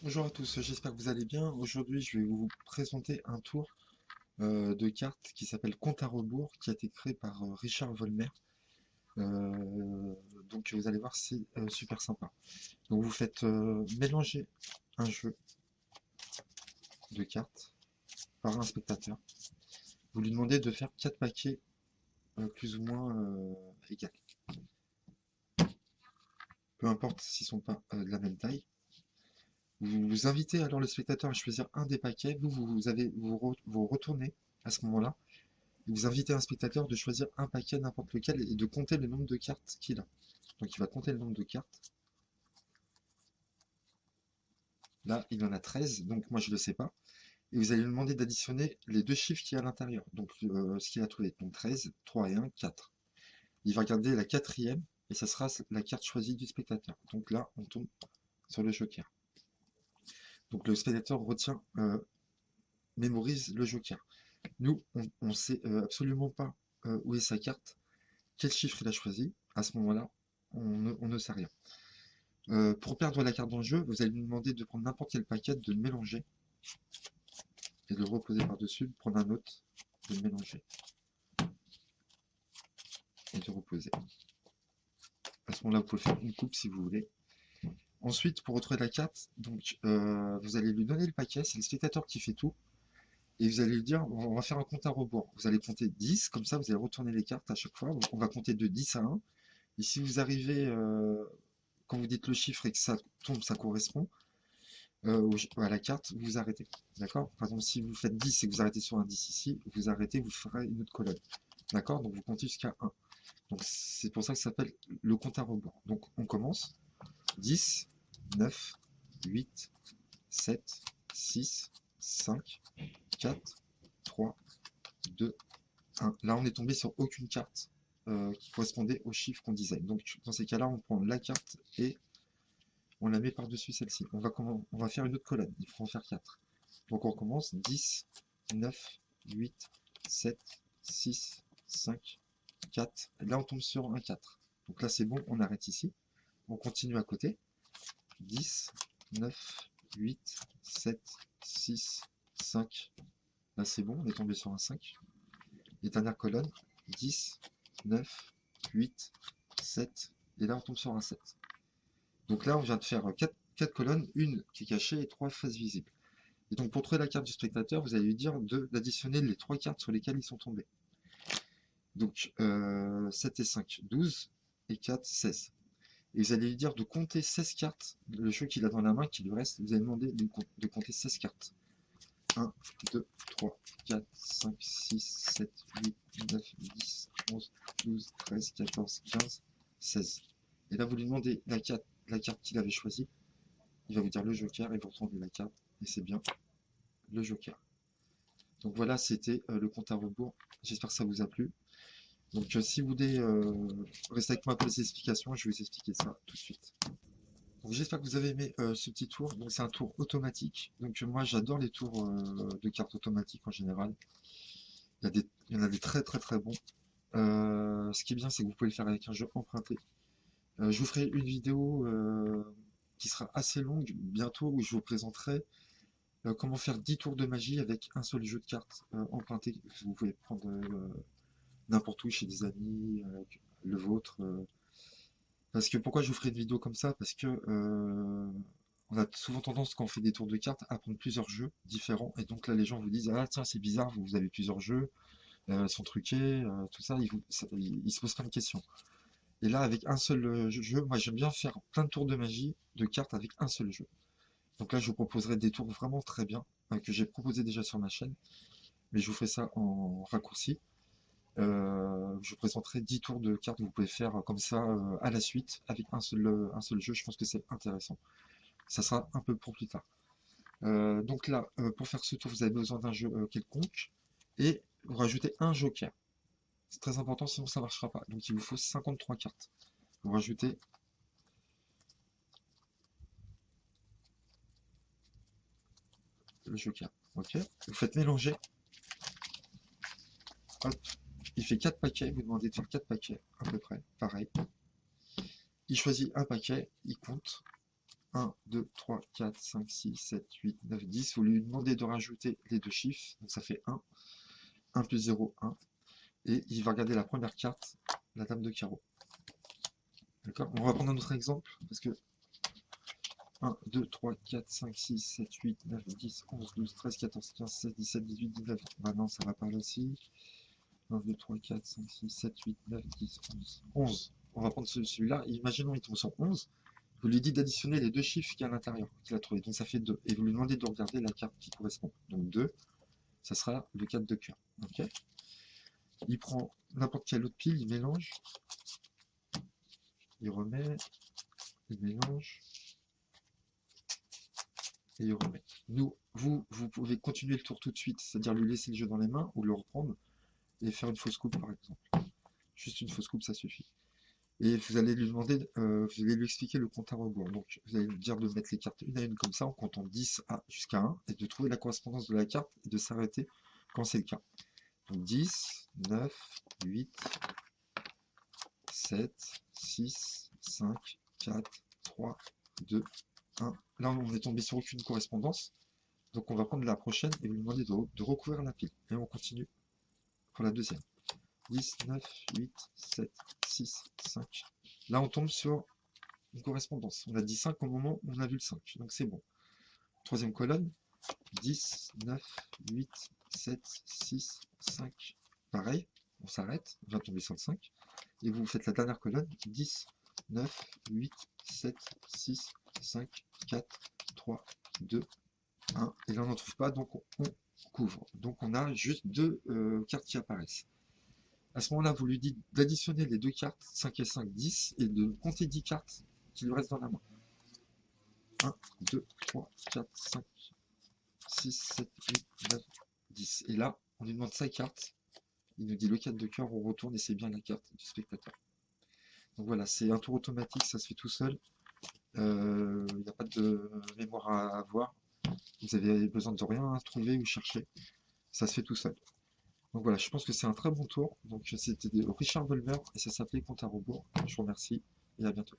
Bonjour à tous, j'espère que vous allez bien. Aujourd'hui, je vais vous présenter un tour de cartes qui s'appelle Compte à rebours, qui a été créé par Richard Volmer. Euh, donc vous allez voir, c'est super sympa. Donc vous faites mélanger un jeu de cartes par un spectateur. Vous lui demandez de faire 4 paquets plus ou moins égaux. Peu importe s'ils sont pas de la même taille. Vous invitez alors le spectateur à choisir un des paquets. Vous retournez à ce moment-là. Vous invitez un spectateur de choisir un paquet n'importe lequel et de compter le nombre de cartes qu'il a. Donc il va compter le nombre de cartes. Là, il en a 13, donc moi je ne le sais pas. Et vous allez lui demander d'additionner les deux chiffres qu'il y a à l'intérieur. Donc ce qu'il a trouvé. Donc 13, 3 et 1, 4. Il va regarder la quatrième et ça sera la carte choisie du spectateur. Donc là, on tombe sur le joker. Donc le spectateur retient, mémorise le joker. Nous, on ne sait absolument pas où est sa carte, quel chiffre il a choisi. À ce moment-là, on ne sait rien. Pour perdre la carte dans le jeu, vous allez lui demander de prendre n'importe quel paquet, de le mélanger et de le reposer par-dessus, de prendre un autre, de le mélanger et de reposer. À ce moment-là, vous pouvez faire une coupe si vous voulez. Ensuite, pour retrouver la carte, donc, vous allez lui donner le paquet, c'est le spectateur qui fait tout, et vous allez lui dire, on va faire un compte à rebours. Vous allez compter 10, comme ça vous allez retourner les cartes à chaque fois. On va compter de 10 à 1, et si vous arrivez, quand vous dites le chiffre et que ça tombe, ça correspond, à la carte, vous arrêtez. D'accord? Par exemple, si vous faites 10 et que vous arrêtez sur un 10 ici, vous arrêtez, vous ferez une autre colonne. D'accord? Donc vous comptez jusqu'à 1. Donc c'est pour ça que ça s'appelle le compte à rebours. Donc on commence. 10, 9, 8, 7, 6, 5, 4, 3, 2, 1. Là, on est tombé sur aucune carte qui correspondait au chiffre qu'on disait. Donc dans ces cas-là, on prend la carte et on la met par-dessus celle-ci. On va faire une autre colonne. Il faut en faire 4. Donc on recommence 10, 9, 8, 7, 6, 5, 4. Et là, on tombe sur un 4. Donc là, c'est bon, on arrête ici. On continue à côté. 10, 9, 8, 7, 6, 5. Là, c'est bon, on est tombé sur un 5. Et dernière colonne, 10, 9, 8, 7. Et là, on tombe sur un 7. Donc là, on vient de faire 4 colonnes, une qui est cachée et 3 faces visibles. Et donc, pour trouver la carte du spectateur, vous allez lui dire d'additionner les 3 cartes sur lesquelles ils sont tombés. Donc, 7 et 5, 12, et 4, 16. Et vous allez lui dire de compter 16 cartes, le jeu qu'il a dans la main, qui lui reste, vous allez demander de compter 16 cartes. 1, 2, 3, 4, 5, 6, 7, 8, 9, 10, 11, 12, 13, 14, 15, 16. Et là, vous lui demandez la carte qu'il avait choisie. Il va vous dire le joker et vous retournez la carte. Et c'est bien le joker. Donc voilà, c'était le compte à rebours. J'espère que ça vous a plu. Donc si vous voulez rester avec moi pour les explications, je vais vous expliquer ça tout de suite. Donc j'espère que vous avez aimé ce petit tour. Donc c'est un tour automatique. Donc moi j'adore les tours de cartes automatiques en général. Il y en a des très très très bons. Ce qui est bien, c'est que vous pouvez le faire avec un jeu emprunté. Je vous ferai une vidéo qui sera assez longue bientôt où je vous présenterai comment faire 10 tours de magie avec un seul jeu de cartes emprunté. Vous pouvez prendre n'importe où chez des amis, le vôtre. Parce que pourquoi je vous ferai une vidéo comme ça? Parce que on a souvent tendance, quand on fait des tours de cartes, à prendre plusieurs jeux différents. Et donc là, les gens vous disent, ah tiens, c'est bizarre, vous avez plusieurs jeux, sont truqués, tout ça, ils se posent plein de questions. Et là, avec un seul jeu, moi j'aime bien faire plein de tours de magie, de cartes avec un seul jeu. Donc là, je vous proposerai des tours vraiment très bien, que j'ai proposé déjà sur ma chaîne, mais je vous ferai ça en raccourci. Je vous présenterai 10 tours de cartes que vous pouvez faire comme ça à la suite avec un seul jeu. Je pense que c'est intéressant. Ça sera un peu pour plus tard. Donc là, pour faire ce tour, vous avez besoin d'un jeu quelconque et vous rajoutez un joker. C'est très important, sinon ça ne marchera pas. Donc il vous faut 53 cartes. Vous rajoutez le joker. Ok. Vous faites mélanger. Hop. Il fait 4 paquets. Vous demandez de faire 4 paquets à peu près. Pareil. Il choisit un paquet. Il compte. 1, 2, 3, 4, 5, 6, 7, 8, 9, 10. Vous lui demandez de rajouter les deux chiffres, donc ça fait 1. 1 plus 0, 1. Et il va regarder la première carte, la dame de carreau. D'accord? On va prendre un autre exemple, parce que 1, 2, 3, 4, 5, 6, 7, 8, 9, 10, 11, 12, 13, 14, 15, 16, 17, 18, 19. Maintenant, ça va par là aussi. 1, 2, 3, 4, 5, 6, 7, 8, 9, 10, 11. 11. On va prendre celui-là. Imaginons il tombe sur 11. Vous lui dites d'additionner les deux chiffres qu'il y a à l'intérieur, qu'il a trouvé. Donc ça fait 2. Et vous lui demandez de regarder la carte qui correspond. Donc 2, ça sera le 4 de cœur. Ok? Il prend n'importe quelle autre pile, il mélange. Il remet. Il mélange. Et il remet. Vous pouvez continuer le tour tout de suite, c'est-à-dire lui laisser le jeu dans les mains ou le reprendre et faire une fausse coupe par exemple. Juste une fausse coupe, ça suffit. Et vous allez lui demander, vous allez lui expliquer le compte à rebours. Donc vous allez lui dire de mettre les cartes une à une comme ça en comptant 10 jusqu'à 1 et de trouver la correspondance de la carte et de s'arrêter quand c'est le cas. Donc 10, 9, 8, 7, 6, 5, 4, 3, 2, 1. Là on est tombé sur aucune correspondance. Donc on va prendre la prochaine et vous lui demander de recouvrir la pile. Et on continue pour la deuxième. 10, 9, 8, 7, 6, 5. Là on tombe sur une correspondance. On a dit 5 au moment où on a vu le 5. Donc c'est bon. Troisième colonne. 10, 9, 8, 7, 6, 5. Pareil, on s'arrête. On va tomber sur le 5. Et vous faites la dernière colonne. 10, 9, 8, 7, 6, 5, 4, 3, 2, 1. Et là on n'en trouve pas, donc on couvre. Donc on a juste deux cartes qui apparaissent. À ce moment-là, vous lui dites d'additionner les deux cartes, 5 et 5, 10, et de compter 10 cartes qui lui restent dans la main. 1, 2, 3, 4, 5, 6, 7, 8, 9, 10. Et là, on lui demande sa carte. Il nous dit le 4 de cœur, on retourne et c'est bien la carte du spectateur. Donc voilà, c'est un tour automatique, ça se fait tout seul. Il n'y a pas de mémoire à avoir. Vous avez besoin de rien à trouver ou chercher. Ça se fait tout seul. Donc voilà, je pense que c'est un très bon tour. Donc c'était Richard Volmer et ça s'appelait Compte à rebours. Je vous remercie et à bientôt.